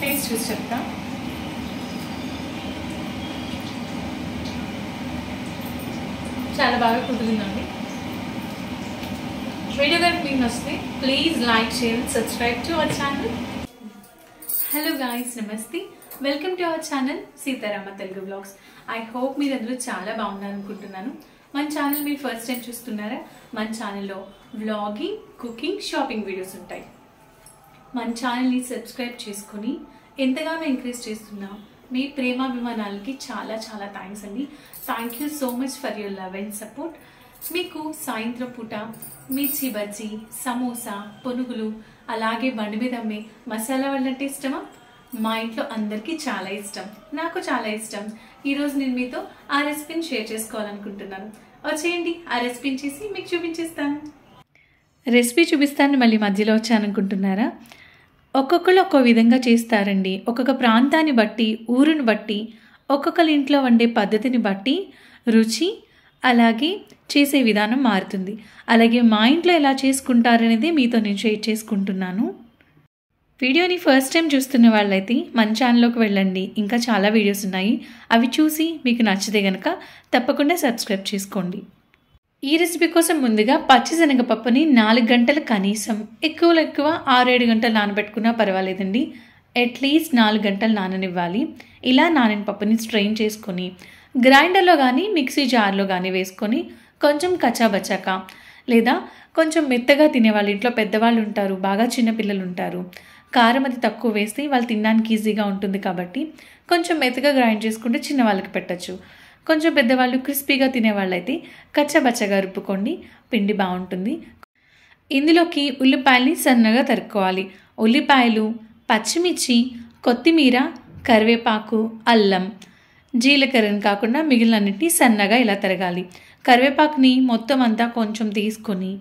Taste చూసి చెప్తా. చాలా బాగా కుదిరిందండి. వీడియో కనుక మీకు నచ్చితే please like, share, subscribe to our channel. Hello guys, నమస్తే. Welcome to our channel Seetharama Telugu vlogs. I hope మీరు అందరూ చాలా బాగున్నారు అనుకుంటున్నాను. మన ఛానల్ మీరు ఫస్ట్ టైం చూస్తున్నారా? మన ఛానల్లో వ్లాగింగ్, కుకింగ్, షాపింగ్ వీడియోస్ ఉంటాయి. మన ఛానల్ని సబ్స్క్రైబ్ చేసుకొని ఎంతగానో ఎంకరేజ్ చేస్తున్నా మీ ప్రేమాభిమానాలకి చాలా చాలా థ్యాంక్స్ అండి. Thank you so much for your love and support. మీకు సాయంత్రం పూట మిర్చి బజ్జీ, సమోసా, పునుగులు, అలాగే బండి మీద అమ్మే మసాలా వడంటే ఇష్టమా? మా ఇంట్లో అందరికీ చాలా ఇష్టం, నాకు చాలా ఇష్టం. ఈరోజు నేను మీతో ఆ రెసిపీని షేర్ చేసుకోవాలనుకుంటున్నాను. వచ్చేయండి, ఆ రెసిపీని చేసి మీకు చూపించేస్తాను. రెసిపీ చూపిస్తాను మళ్ళీ మధ్యలో వచ్చాననుకుంటున్నారా? ఒక్కొక్కరు ఒక్కో విధంగా చేస్తారండి. ఒక్కొక్క ప్రాంతాన్ని బట్టి, ఊరుని బట్టి, ఒక్కొక్కరి ఇంట్లో వండే పద్ధతిని బట్టి రుచి అలాగే చేసే విధానం మారుతుంది. అలాగే మా ఇంట్లో ఎలా చేసుకుంటారనేది మీతో నేను షేర్ చేసుకుంటున్నాను. వీడియోని ఫస్ట్ టైం చూస్తున్న వాళ్ళైతే మన ఛానల్లోకి వెళ్ళండి. ఇంకా చాలా వీడియోస్ ఉన్నాయి, అవి చూసి మీకు నచ్చితే కనుక తప్పకుండా సబ్స్క్రైబ్ చేసుకోండి. ఈ రెసిపీ కోసం ముందుగా పచ్చిశనగపప్పుని 4 గంటలు, కనీసం ఎక్కువలో ఎక్కువ 6-7 గంటలు నానబెట్టుకున్నా పర్వాలేదండి. అట్లీస్ట్ 4 గంటలు నాననివ్వాలి. ఇలా నానిన పప్పుని స్ట్రెయిన్ చేసుకొని గ్రైండర్లో కానీ మిక్సీ జార్లో కానీ వేసుకొని కొంచెం కచ్చాబచ్చాక, లేదా కొంచెం మెత్తగా తినేవాళ్ళు, ఇంట్లో పెద్దవాళ్ళు ఉంటారు, బాగా చిన్నపిల్లలు ఉంటారు, కారం అది తక్కువ వేస్తే వాళ్ళు తినడానికి ఈజీగా ఉంటుంది కాబట్టి కొంచెం మెత్తగా గ్రైండ్ చేసుకుంటే చిన్న వాళ్ళకి పెట్టచ్చు. కొంచెం పెద్దవాళ్ళు క్రిస్పీగా తినేవాళ్ళైతే కచ్చబచ్చగా రుబ్బుకోండి, పిండి బాగుంటుంది. ఇందులోకి ఉల్లిపాయల్ని సన్నగా తరుక్కోవాలి. ఉల్లిపాయలు, పచ్చిమిర్చి, కొత్తిమీర, కరివేపాకు, అల్లం, జీలకర్రని కాకుండా మిగిలినన్నింటినీ సన్నగా ఇలా తరగాలి. కరివేపాకుని మొత్తం అంతా కొంచెం తీసుకొని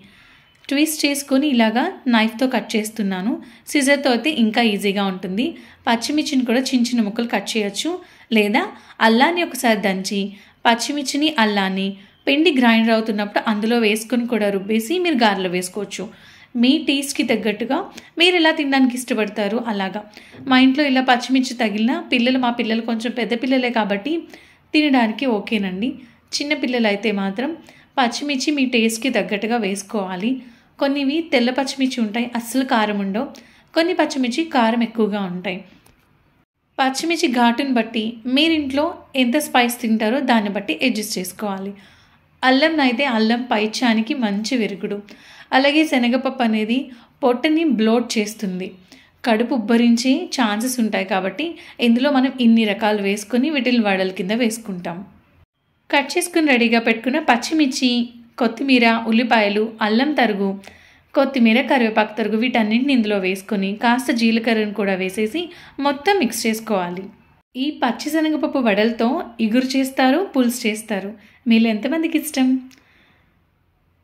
ట్విస్ట్ చేసుకొని ఇలాగా నైఫ్తో కట్ చేస్తున్నాను. సిజర్తో అయితే ఇంకా ఈజీగా ఉంటుంది. పచ్చిమిర్చిని కూడా చిన్న చిన్న ముక్కలు కట్ చేయొచ్చు, లేదా అల్లాన్ని ఒకసారి దంచి పచ్చిమిర్చిని, అల్లాన్ని పిండి గ్రైండర్ అవుతున్నప్పుడు అందులో వేసుకొని కూడా రుబ్బేసి మీరు గారెలో వేసుకోవచ్చు. మీ టేస్ట్కి తగ్గట్టుగా మీరు ఎలా తినడానికి ఇష్టపడతారు అలాగా. మా ఇంట్లో ఇలా పచ్చిమిర్చి తగిలిన మా పిల్లలు కొంచెం పెద్ద పిల్లలే కాబట్టి తినడానికి ఓకేనండి. చిన్న పిల్లలు అయితే మాత్రం పచ్చిమిర్చి మీ టేస్ట్కి తగ్గట్టుగా వేసుకోవాలి. కొన్నివి తెల్ల పచ్చిమిర్చి ఉంటాయి, అస్సలు కారం ఉండవు. కొన్ని పచ్చిమిర్చి కారం ఎక్కువగా ఉంటాయి. పచ్చిమిర్చి ఘాటుని బట్టి మీరింట్లో ఎంత స్పైస్ తింటారో దాన్ని బట్టి అడ్జస్ట్ చేసుకోవాలి. అల్లం అయితే అల్లం పైచానికి మంచి విరుగుడు. అలాగే శనగపప్పు అనేది పొట్టని బ్లోట్ చేస్తుంది, కడుపు ఉబ్బరించే ఛాన్సెస్ ఉంటాయి కాబట్టి ఇందులో మనం ఇన్ని రకాలు వేసుకొని వీటిని వడల కింద వేసుకుంటాం. కట్ చేసుకుని రెడీగా పెట్టుకున్న పచ్చిమిర్చి, కొత్తిమీర, ఉల్లిపాయలు, అల్లం తరుగు, కొత్తిమీర, కరివేపాకు తరుగు వీటన్నింటిని ఇందులో వేసుకొని కాస్త జీలకర్రను కూడా వేసేసి మొత్తం మిక్స్ చేసుకోవాలి. ఈ పచ్చిశనగపప్పు వడలతో ఇగురు చేస్తారు, పులుసు చేస్తారు. మీలో ఎంతమందికి ఇష్టం?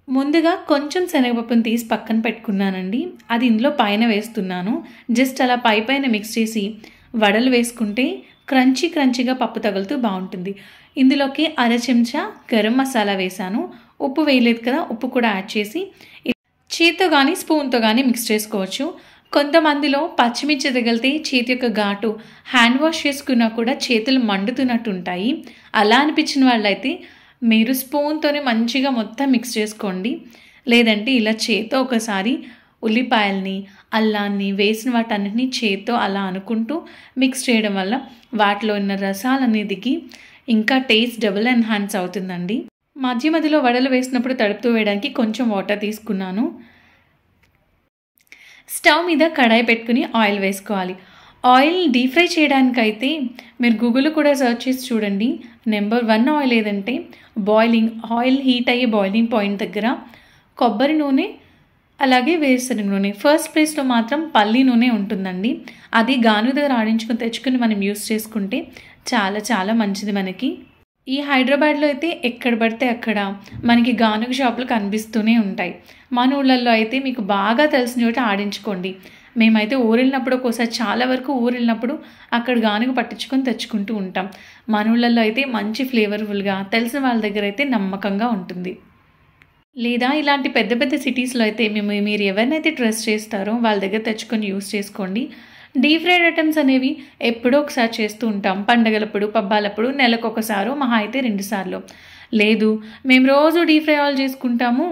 ముందుగా కొంచెం శనగపప్పును తీసి పక్కన పెట్టుకున్నానండి. అది ఇందులో పైన వేస్తున్నాను. జస్ట్ అలా పైన మిక్స్ చేసి వడలు వేసుకుంటే క్రంచీగా పప్పు తగులుతూ బాగుంటుంది. ఇందులోకి 1/2 చెంచా గరం మసాలా వేసాను. ఉప్పు వేయలేదు కదా, ఉప్పు కూడా యాడ్ చేసి చేతితో కానీ స్పూన్తో కానీ మిక్స్ చేసుకోవచ్చు. కొంతమందిలో పచ్చిమిర్చి తగిలితే చేతి యొక్క ఘాటు హ్యాండ్ వాష్ చేసుకున్నా కూడా చేతులు మండుతున్నట్టు ఉంటాయి. అలా అనిపించిన వాళ్ళైతే మీరు స్పూన్తోనే మంచిగా మొత్తం మిక్స్ చేసుకోండి. లేదంటే ఇలా చేత్తో ఒకసారి ఉల్లిపాయల్ని, అల్లాన్ని వేసిన వాటన్నిటిని చేత్తో అలా అనుకుంటూ మిక్స్ చేయడం వల్ల వాటిలో ఉన్న రసాలన్నీ దిగి ఇంకా టేస్ట్ డబుల్ ఎన్హాన్స్ అవుతుందండి. మధ్యలో వడలు వేసినప్పుడు తడుపుతూ వేయడానికి కొంచెం వాటర్ తీసుకున్నాను. స్టవ్ మీద కడాయి పెట్టుకుని ఆయిల్ వేసుకోవాలి. ఆయిల్ డీప్ ఫ్రై చేయడానికైతే మీరు గూగుల్లో కూడా సర్చ్ చేసి చూడండి. నెంబర్ 1 ఆయిల్ ఏదంటే ఆయిల్ హీట్ అయ్యే బాయిలింగ్ పాయింట్ దగ్గర కొబ్బరి నూనె, అలాగే వేరుశనగ నూనె. ఫస్ట్ ప్లేస్లో మాత్రం పల్లి నూనె ఉంటుందండి. అది గాను దగ్గర ఆడించుకొని తెచ్చుకొని మనం యూస్ చేసుకుంటే చాలా చాలా మంచిది మనకి. ఈ హైదరాబాద్లో అయితే ఎక్కడ పడితే అక్కడ మనకి గానుగ షాపులు కనిపిస్తూనే ఉంటాయి. మన ఊళ్ళల్లో అయితే మీకు బాగా తెలిసిన చోట ఆడించుకోండి. మేమైతే ఊరెళ్ళినప్పుడు ఒక్కోసారి చాలా వరకు ఊరెళ్ళినప్పుడు అక్కడ గానుగ పట్టించుకొని తెచ్చుకుంటూ ఉంటాం. మన ఊళ్ళల్లో అయితే మంచి ఫ్లేవర్ఫుల్గా తెలిసిన వాళ్ళ దగ్గర అయితే నమ్మకంగా ఉంటుంది. లేదా ఇలాంటి పెద్ద పెద్ద సిటీస్లో అయితే మీరు ఎవరినైతే ట్రస్ట్ చేస్తారో వాళ్ళ దగ్గర తెచ్చుకొని యూస్ చేసుకోండి. డీప్ ఫ్రైడ్ ఐటమ్స్ అనేవి ఎప్పుడో ఒకసారి చేస్తూ ఉంటాం, పండగలప్పుడు, పబ్బాలప్పుడు, నెలకొకసారో, మహా అయితే 2 సార్లు. లేదు మేము రోజు డీప్ ఫ్రై ఆయిల్ చేసుకుంటాము,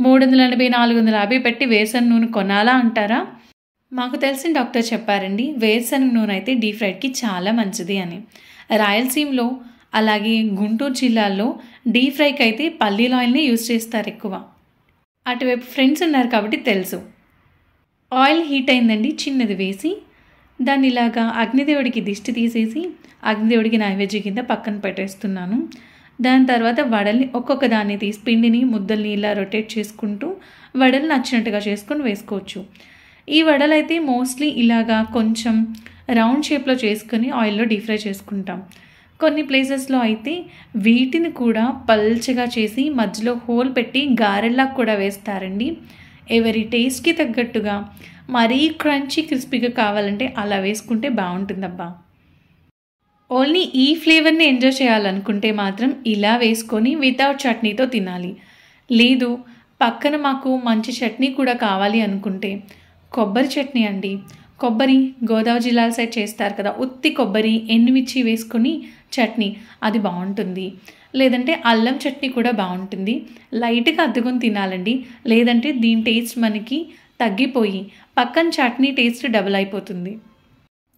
380, 450 పెట్టి వేరుశనగ నూనె కొనాలా అంటారా? మాకు తెలిసిన డాక్టర్ చెప్పారండి, వేరుశనగ నూనె అయితే డీప్ ఫ్రైడ్కి చాలా మంచిది అని. రాయలసీమలో అలాగే గుంటూరు జిల్లాల్లో డీప్ ఫ్రైకి అయితే పల్లీల ఆయిల్ని యూజ్ చేస్తారు ఎక్కువ. అటువైపు ఫ్రెండ్స్ ఉన్నారు కాబట్టి తెలుసు. ఆయిల్ హీట్ అయిందండి, చిన్నది వేసి దాన్ని ఇలాగా అగ్నిదేవుడికి దిష్టి తీసేసి అగ్నిదేవుడికి నైవేద్యం కింద పక్కన పెట్టేస్తున్నాను. దాని తర్వాత వడల్ని ఒక్కొక్క దాన్ని తీసి పిండిని ముద్దల్ని ఇలా రొటేట్ చేసుకుంటూ వడలు నచ్చినట్టుగా చేసుకొని వేసుకోవచ్చు. ఈ వడలు అయితే మోస్ట్లీ ఇలాగా కొంచెం రౌండ్ షేప్లో చేసుకొని ఆయిల్లో డీప్ ఫ్రై చేసుకుంటాం. కొన్ని ప్లేసెస్లో అయితే వీటిని కూడా పల్చగా చేసి మధ్యలో హోల్ పెట్టి గారెల్లా కూడా వేస్తారండి. ఎవరి టేస్ట్కి తగ్గట్టుగా మరీ క్రంచీ క్రిస్పీగా కావాలంటే అలా వేసుకుంటే బాగుంటుందబ్బా. ఓన్లీ ఈ ఫ్లేవర్ని ఎంజాయ్ చేయాలనుకుంటే మాత్రం ఇలా వేసుకొని వితౌట్ చట్నీతో తినాలి. లేదు పక్కన మాకు మంచి చట్నీ కూడా కావాలి అనుకుంటే కొబ్బరి చట్నీ అండి. కొబ్బరి గోదావరి జిల్లాల సైడ్ చేస్తారు కదా, ఉత్తి కొబ్బరి ఎండుమిర్చి వేసుకొని చట్నీ, అది బాగుంటుంది. లేదంటే అల్లం చట్నీ కూడా బాగుంటుంది. లైట్గా అద్దుకొని తినాలండి, లేదంటే దీని టేస్ట్ మనకి తగ్గిపోయి పక్కన చట్నీ టేస్ట్ డబుల్ అయిపోతుంది.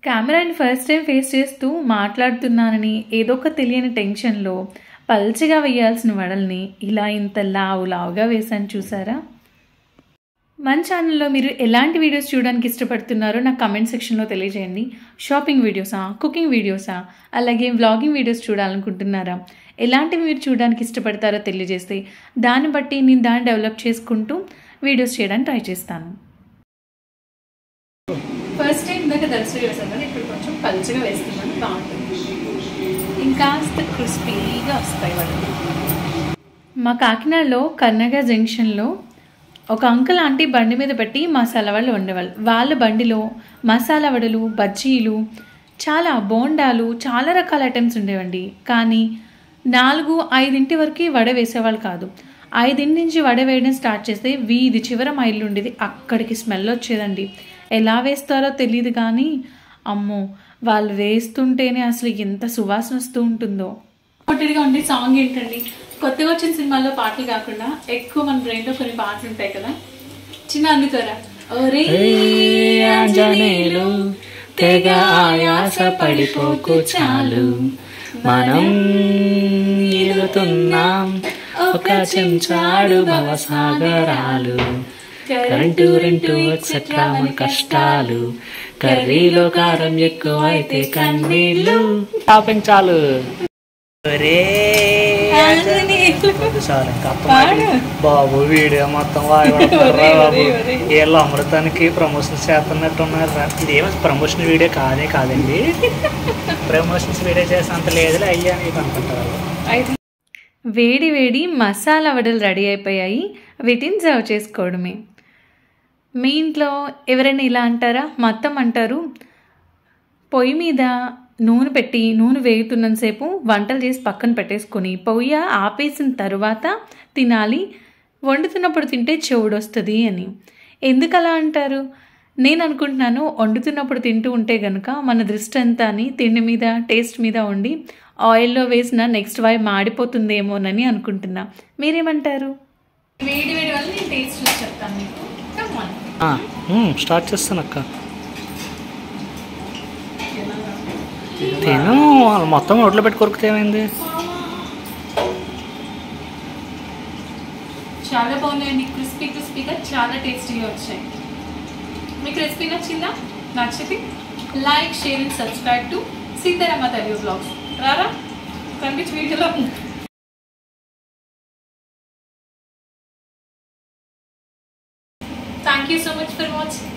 కెమెరాని ఫస్ట్ టైం ఫేస్ చేస్తూ మాట్లాడుతున్నానని ఏదో ఒక తెలియని టెన్షన్లో పల్చగా వేయాల్సిన వడల్ని ఇలా ఇంత లావుగా వేసాను చూసారా. మన ఛానల్లో మీరు ఎలాంటి వీడియోస్ చూడడానికి ఇష్టపడుతున్నారో నాకు కమెంట్ సెక్షన్లో తెలియజేయండి. షాపింగ్ వీడియోసా, కుకింగ్ వీడియోసా, అలాగే వ్లాగింగ్ వీడియోస్ చూడాలనుకుంటున్నారా? ఎలాంటివి మీరు చూడడానికి ఇష్టపడతారో తెలియజేస్తే దాన్ని బట్టి నేను దాన్ని డెవలప్ చేసుకుంటూ వీడియోస్ చేయడానికి ట్రై చేస్తాను. ఫస్ట్ టైం ఇందాక దర్శనం వేసాను కదా, ఇప్పుడు కొంచెం పల్చగా వేస్తున్నాను, బాగుంటుంది. ఇంకాస్త క్రిస్పీగా వస్తాయి వడలు. మా కాకినాడలో కర్నగా జంక్షన్లో ఒక అంకుల్ ఆంటీ బండి మీద పెట్టి మసాలా వడలు వండేవాళ్ళు. వాళ్ళ బండిలో మసాలా వడలు, బజ్జీలు, చాలా బోండాలు, చాలా రకాల ఐటమ్స్ ఉండేవండి. కానీ 4-5 వరకు వడ వేసేవాళ్ళు కాదు. 5 నుంచి వడ వేయడం స్టార్ట్ చేస్తే వీధి చివర మా ఇల్లు ఉండేది, అక్కడికి స్మెల్ వచ్చేదండి. ఎలా వేస్తారో తెలియదు కానీ అమ్మో వాళ్ళు వేస్తుంటేనే అసలు ఎంత సువాసన వస్తూ ఉంటుందో. కొట్టడిగా ఉండే సాంగ్ ఏంటండి, కొత్తగా వచ్చిన సినిమాల్లో పాటలు కాకుండా ఎక్కువ మన బ్రెయిన్లో కొన్ని పాటలు ఉంటాయి కదా, చిన్న అందుకోరా. ఒరే ఆంజనేయులు తెగ ఆయాస పడిపోకు చాలు, మనం ఈదుతున్నాం ఒక చెంచాడు భవసాగరాలు, కరెంటు రెంటు ఎక్సెట్రా మన కష్టాలు, కర్రీలో కారం ఎక్కువ అయితే కన్నీళ్ళు. షాపింగ్ చాలు. బాబు వీడియో మొత్తం వాయిదా బాబు, వీళ్ళు అమృతానికి ప్రమోషన్స్ చేస్తున్నట్టు ఉన్నారు. ఇదేమో ప్రమోషన్ వీడియో కాదండి, ప్రమోషన్స్ వీడియో చేసేంత లేదులే అయ్యా నీకు అనుకుంటారు. వేడి వేడి మసాలా వడలు రెడీ అయిపోయాయి, వీటిని సర్వ్ చేసుకోవడమే. మీ ఇంట్లో ఎవరైనా ఇలా అంటారా? మా అత్తమ్మ అంటారు, పొయ్యి మీద నూనె పెట్టి నూనె వేగుతున్నంతసేపు వంటలు చేసి పక్కన పెట్టేసుకొని పొయ్యి ఆపేసిన తర్వాత తినాలి, వండుతున్నప్పుడు తింటే చెవుడు వస్తుంది అని. ఎందుకు అలా అంటారు? నేను అనుకుంటున్నాను, వండుతున్నప్పుడు తింటూ ఉంటే కనుక మన దృష్టి అంతా తిండి మీద, టేస్ట్ మీద ఉండి ఆయిల్లో వేసిన నెక్స్ట్ వాయి మాడిపోతుందేమోనని అనుకుంటున్నా. మీరేమంటారు? వేడి వేడి వల్ల నేను టేస్ట్ చూసి చెప్తాను మీకు. స్టార్ట్ చేస్తాను అక్క. తిను, మొత్తం నోట్లో పెట్టి కొరికితే ఏమైంది? చాలా బాగున్నాయండి, క్రిస్పీగా చాలా టేస్టీగా వచ్చాయి. మీకు రెసిపీ నచ్చిందా? నచ్చితే like, share and subscribe to Seetharama Telugu blogs. రారా కనిపించి వీడియోలో. Thank you so much for watching.